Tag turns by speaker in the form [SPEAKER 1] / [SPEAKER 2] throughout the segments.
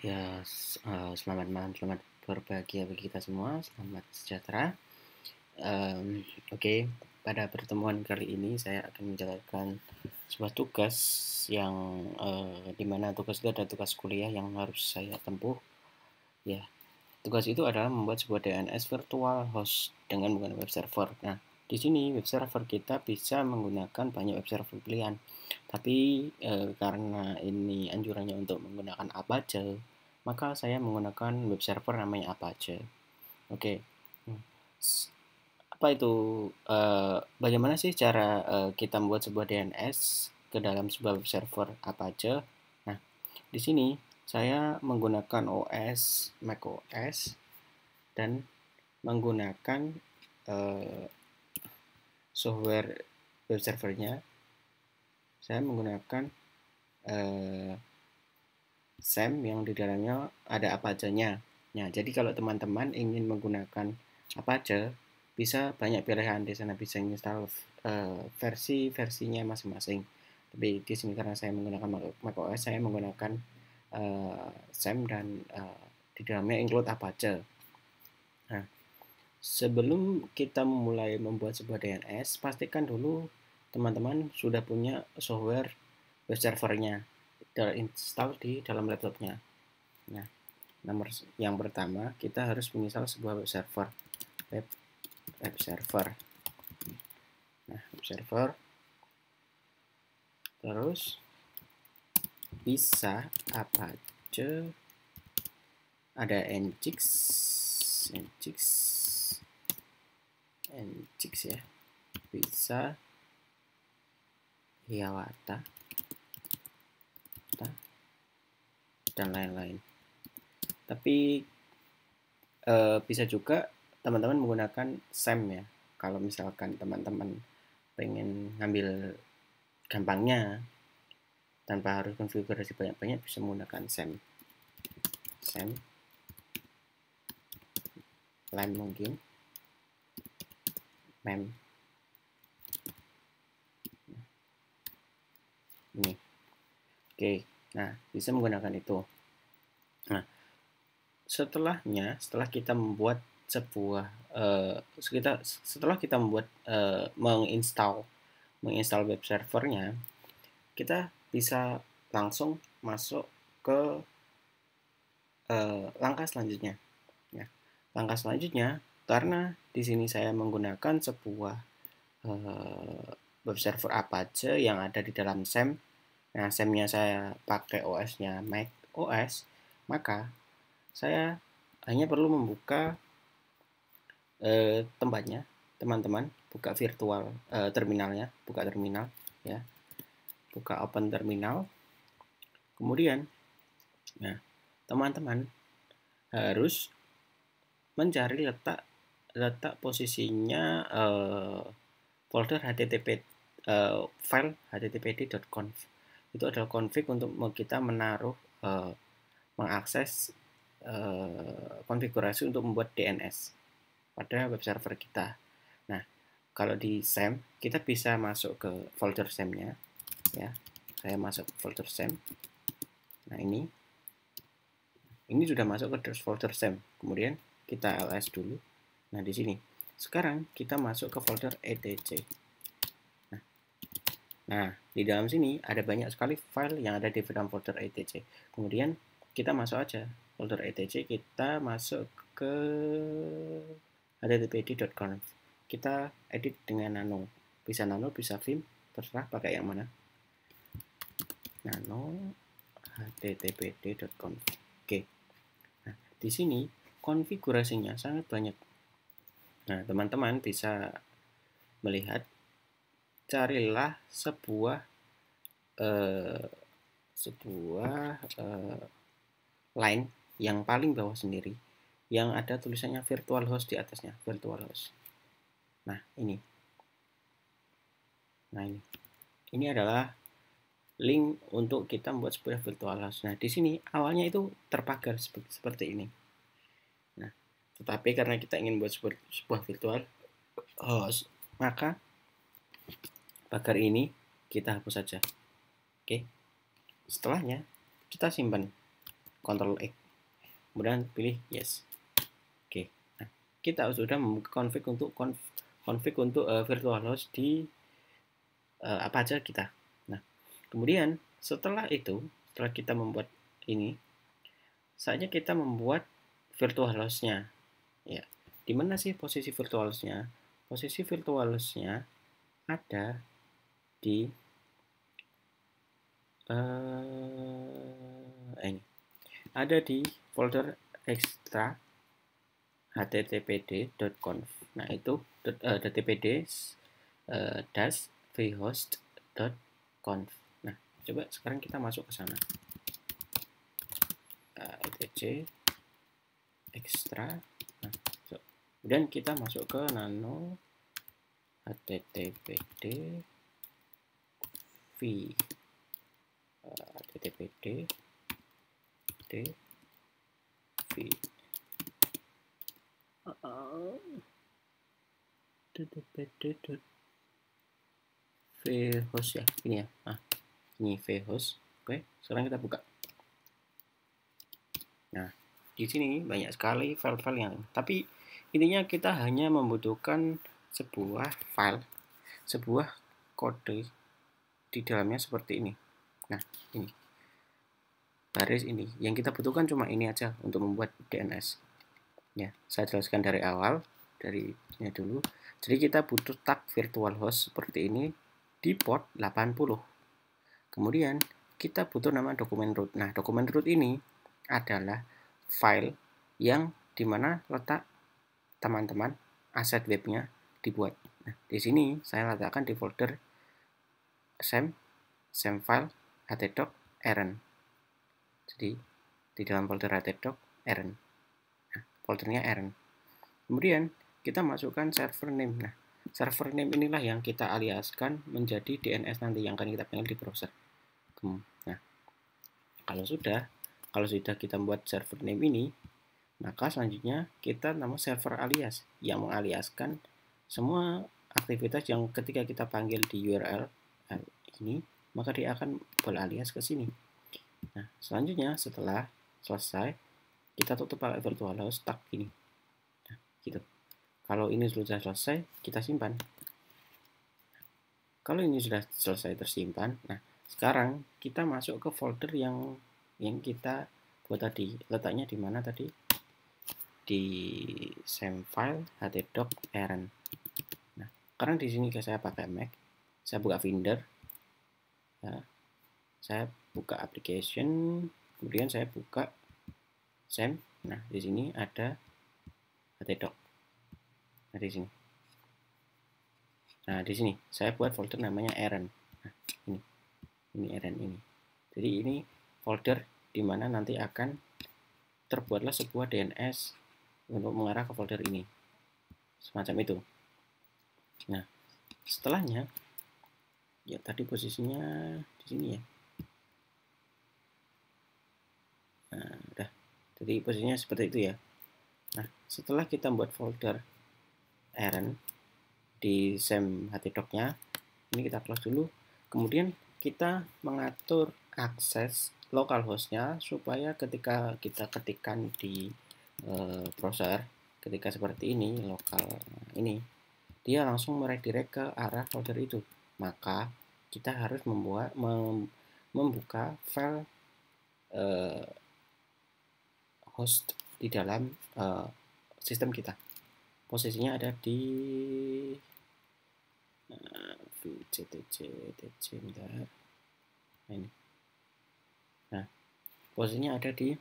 [SPEAKER 1] Selamat malam, selamat berbahagia bagi kita semua, selamat sejahtera. Oke, pada pertemuan kali ini saya akan menjalankan sebuah tugas yang dimana tugas itu ada tugas kuliah yang harus saya tempuh. Ya, tugas itu adalah membuat sebuah DNS virtual host dengan menggunakan web server. Nah, di sini web server kita bisa menggunakan banyak web server pilihan. Tapi karena ini anjurannya untuk menggunakan Apache, maka saya menggunakan web server namanya Apache. Oke. Hmm. Apa itu bagaimana sih cara kita membuat sebuah DNS ke dalam sebuah web server Apache? Nah, di sini saya menggunakan OS macOS dan menggunakan uh, software web servernya. Saya menggunakan uh, SAM yang di dalamnya ada Apache-nya. Nah, jadi kalau teman-teman ingin menggunakan Apache, bisa banyak pilihan di sana, bisa install versi-versinya masing-masing. Tapi di sini karena saya menggunakan macOS, saya menggunakan SAM dan di dalamnya include Apache. Nah, sebelum kita memulai membuat sebuah DNS, pastikan dulu teman-teman sudah punya software web servernya terinstall di dalam laptopnya. Nah, nomor yang pertama kita harus menginstal sebuah web server. Web server. Nah, web server. Terus bisa Apache, ada Nginx ya. Bisa Hiawatha dan lain-lain. Tapi bisa juga teman-teman menggunakan SAM ya. Kalau misalkan teman-teman pengen ngambil gampangnya tanpa harus konfigurasi banyak-banyak, bisa menggunakan SAM LAM mungkin mem ini. Oke, nah bisa menggunakan itu. Nah, setelah kita membuat sebuah setelah kita membuat menginstal web servernya, kita bisa langsung masuk ke langkah selanjutnya. Ya, langkah selanjutnya, karena di sini saya menggunakan sebuah web server Apache yang ada di dalam SAM. Nah, SAM-nya saya pakai OS-nya Mac OS, maka saya hanya perlu membuka tempatnya, teman-teman, buka virtual terminalnya, buka terminal ya, buka open terminal. Kemudian, nah, teman-teman harus mencari letak posisinya folder http file httpd.conf. Itu adalah config untuk kita menaruh mengakses konfigurasi untuk membuat DNS pada web server kita. Nah, kalau di SAM kita bisa masuk ke folder SAM-nya ya. Saya masuk ke folder SAM. Nah, ini sudah masuk ke folder SAM. Kemudian kita ls dulu. Nah, di sini. Sekarang kita masuk ke folder etc. Nah, di dalam sini ada banyak sekali file yang ada di dalam folder etc. Kemudian kita masuk aja folder etc, kita masuk ke httpd.conf. Kita edit dengan nano. Bisa nano, bisa vim, terserah pakai yang mana. Nano httpd.conf. Oke. Nah, di sini konfigurasinya sangat banyak. Nah, teman-teman bisa melihat, carilah sebuah line yang paling bawah sendiri yang ada tulisannya virtual host di atasnya, virtual host. Nah, ini. Ini adalah link untuk kita membuat sebuah virtual host. Nah, di sini awalnya itu terpagar seperti ini. Nah, tetapi karena kita ingin buat sebuah virtual host, maka pagar ini kita hapus saja. Oke. Setelahnya kita simpan. Ctrl X, kemudian pilih yes. Oke, nah, kita sudah config untuk virtualhost di apa aja kita. Nah, kemudian setelah kita membuat ini, saatnya kita membuat virtualhost-nya. Ya, di mana sih posisi virtualhost-nya? Posisi virtualhost-nya ada di ini, ada di folder extra httpd.conf. Nah, itu httpd dash vhost.conf. Nah, coba sekarang kita masuk ke sana. etc extra. Nah, kemudian kita masuk ke nano httpd httpd vhost ya, ini ya. Nah, ini vhost. Oke, sekarang kita buka. Nah, di sini banyak sekali file-file yang, tapi intinya kita hanya membutuhkan sebuah file, sebuah kode di dalamnya seperti ini. Nah, ini baris ini yang kita butuhkan cuma ini aja untuk membuat DNS. Ya, saya jelaskan dari awal, dari ini dulu. Jadi kita butuh tag virtual host seperti ini di port 80. Kemudian kita butuh nama dokumen root. Nah, dokumen root ini adalah file yang dimana letak teman-teman aset webnya dibuat. Nah, di sini saya letakkan di folder file ht.rn. Jadi di dalam folder ht.rn. Nah, foldernya rn. Kemudian kita masukkan server name. Nah, server name inilah yang kita aliaskan menjadi DNS nanti yang akan kita panggil di browser. Nah, kalau sudah kita buat server name ini, maka selanjutnya kita nama server alias yang mengaliaskan semua aktivitas yang ketika kita panggil di URL ini, maka dia akan beralias ke sini. Nah, selanjutnya setelah selesai, kita tutup pakai virtualhost tag ini. Nah, gitu. Kalau ini sudah selesai, kita simpan. Kalau ini sudah selesai tersimpan, nah sekarang kita masuk ke folder yang kita buat tadi. Letaknya di mana tadi? Di same file ht.rn. Nah, karena di sini saya pakai Mac, saya buka Finder, ya, saya buka application, kemudian saya buka same. Nah, di sini ada ht.doc. Nah, di sini. Nah, di sini saya buat folder namanya rn. Nah, ini rn ini. Jadi ini folder di mana nanti akan terbuatlah sebuah DNS untuk mengarah ke folder ini. Semacam itu. Nah, setelahnya ya tadi posisinya di sini ya. Nah, udah. Jadi posisinya seperti itu ya. Nah, setelah kita buat folder rn di same htdoc-nya, ini kita close dulu. Kemudian kita mengatur akses localhost-nya supaya ketika kita ketikkan di browser, ketika seperti ini lokal ini, dia langsung meredirect ke arah folder itu. Maka kita harus membuka file host di dalam sistem kita. Posisinya ada di bentar. Nah, ini. Nah, posisinya ada di,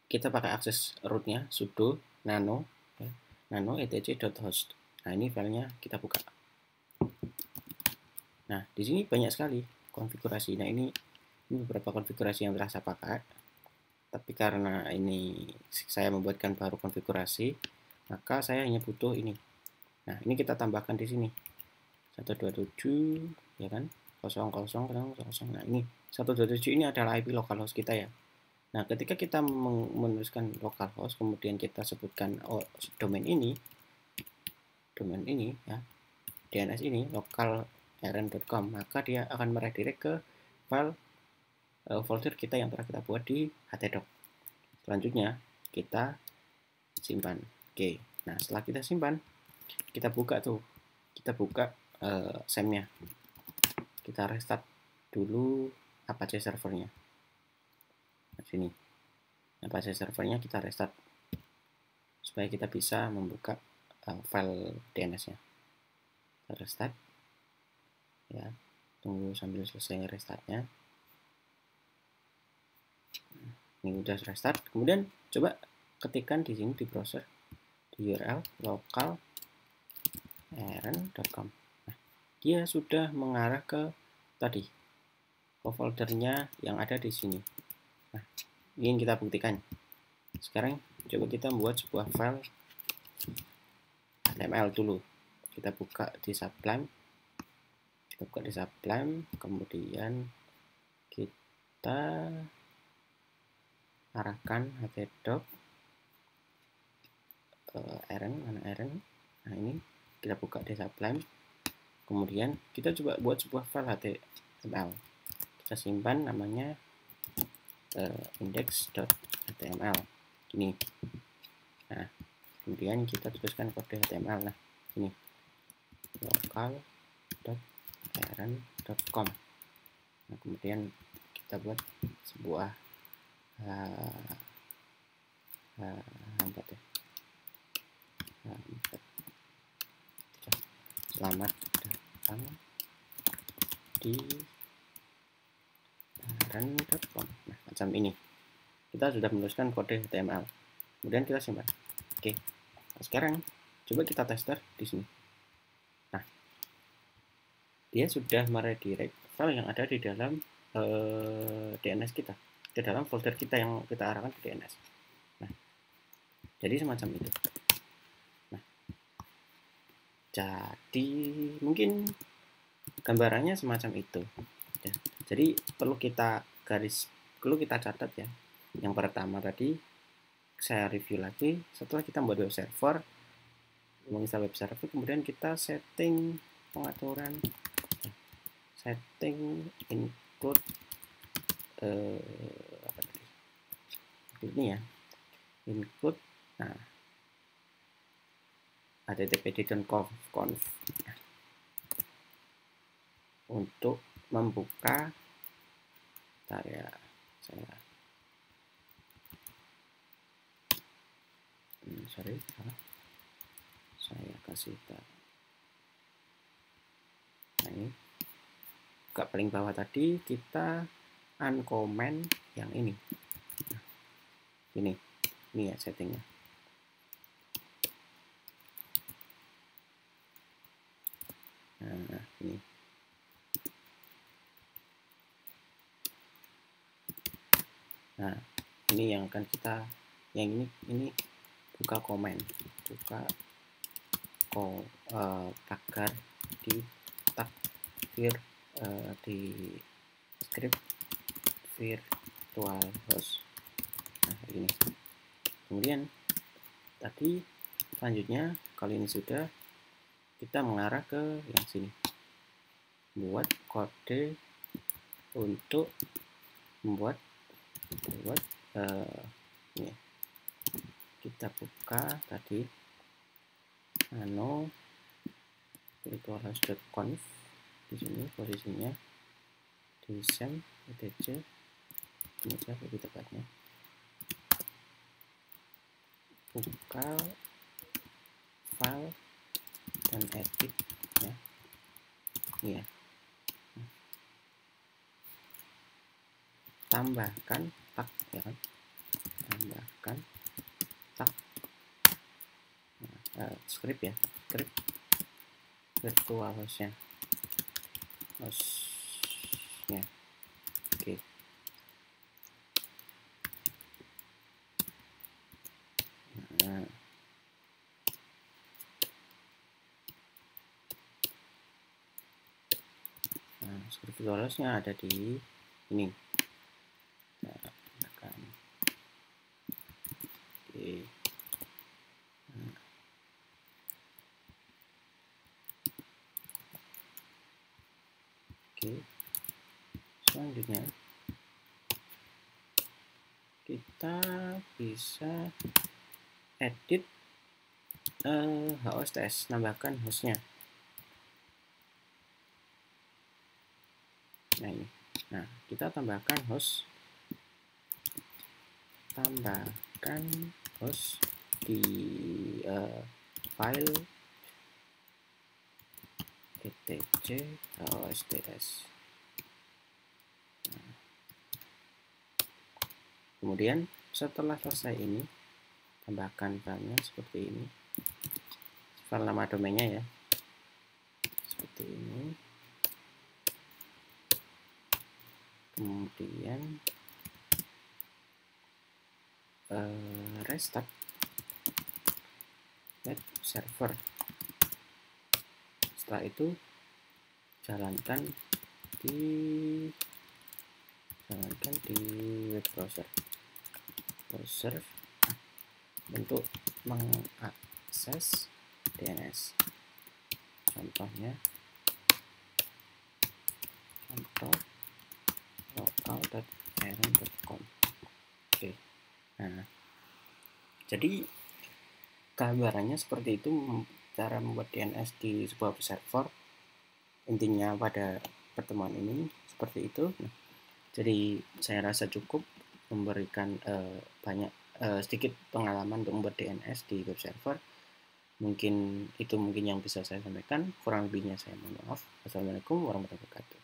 [SPEAKER 1] kita pakai akses rootnya sudo nano ya, nano etc.host. Nah, ini filenya kita buka. Nah, di sini banyak sekali konfigurasi. Nah, ini beberapa konfigurasi yang telah saya pakai. Tapi karena ini saya membuatkan baru konfigurasi, maka saya hanya butuh ini. Nah, ini kita tambahkan di sini 127 ya kan, 0000. Nah, ini 127 ini adalah IP localhost kita ya. Nah, ketika kita menuliskan localhost, kemudian kita sebutkan domain ini ya, DNS ini localrn.com, maka dia akan meredirect ke file folder kita yang telah kita buat di htdoc. Selanjutnya kita simpan. Oke, nah setelah kita simpan, kita buka SAM-nya. Kita restart dulu Apache servernya. Nah, sini Apache servernya kita restart supaya kita bisa membuka file DNS-nya. Kita restart ya, tunggu sambil selesai restartnya. Ini udah restart. Kemudian coba ketikkan di sini di browser di URL local eren.com. Nah, dia sudah mengarah ke tadi ke foldernya yang ada di sini. Nah, ingin kita buktikan. Sekarang coba kita membuat sebuah file HTML dulu. Kita buka di Sublime. Kemudian kita arahkan htdoc eren, mana eren. Nah, ini kita buka di Sublime. Kemudian kita coba buat sebuah file HTML. Kita simpan namanya index.html. Ini. Nah, kemudian kita tuliskan kode HTML. Nah, ini local.eren.com. Nah, kemudian kita buat sebuah selamat datang di eren.com. Nah, macam ini. Kita sudah menuliskan kode HTML. Kemudian kita simpan. Oke. Nah, sekarang coba kita tester di sini. Nah, dia sudah meredirect file yang ada di dalam DNS kita, di dalam folder kita yang kita arahkan ke DNS. Nah, jadi semacam itu. Nah, jadi mungkin gambarannya semacam itu. Ya, jadi perlu kita catat ya. Yang pertama tadi saya review lagi, setelah kita membuat web server, menginstal web server, kemudian kita setting pengaturan, setting include apa tadi? Ini ya, include. Nah, httpd.conf untuk membuka. Bentar ya, saya kasih tahu. Nah, ini buka paling bawah tadi, kita uncomment yang ini. Nah, ini ya settingnya. Nah, ini. Nah, ini yang akan kita, yang ini buka komen, buka tagar di tag di script virtual host. Nah, ini. Kemudian tadi selanjutnya, kali ini sudah, kita mengarah ke yang sini, buat kode untuk membuat ini. Kita buka tadi nano virtualhost.conf. Di sini posisinya di SAM etc. Ini siapa lebih tepatnya, buka file dan edit ya. Iya. Tambahkan tag ya kan, tambahkan tag script ya, script virtual hostnya. Oke. Nah, script virtual hostnya ada di ini. Oke. Selanjutnya kita bisa edit hosts, nambahkan hostnya. Nah ini, nah kita tambahkan host di file etc hosts. Kemudian setelah selesai ini, tambahkan filenya seperti ini, file nama domainnya ya, seperti ini. Kemudian restart web server. Setelah itu jalankan di web browser untuk mengakses DNS. Contohnya contoh local.iron.com. Oke. Nah, jadi gambarannya seperti itu cara membuat DNS di sebuah server. Intinya pada pertemuan ini seperti itu. Nah, jadi saya rasa cukup memberikan banyak sedikit pengalaman untuk membuat DNS di web server. Mungkin itu yang bisa saya sampaikan. Kurang lebihnya saya mohon maaf. Wassalamualaikum warahmatullahi wabarakatuh.